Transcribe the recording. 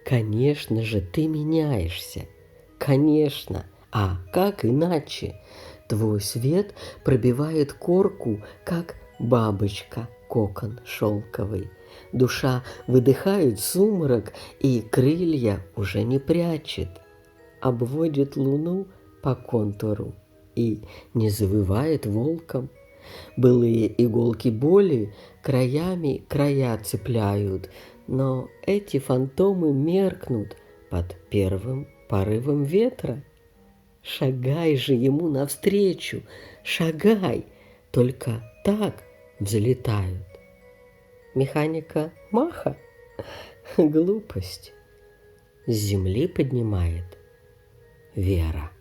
Конечно же, ты меняешься. Конечно. А как иначе? Твой свет пробивает корку, как бабочка, кокон шелковый. Душа выдыхает сумрак, и крылья уже не прячет. Обводит луну по контуру и не завывает волком. Былые иголки боли краями края цепляют, но эти фантомы меркнут под первым порывом ветра. Шагай же ему навстречу, шагай, только так взлетают. Механика Маха — глупость. С земли поднимает вера.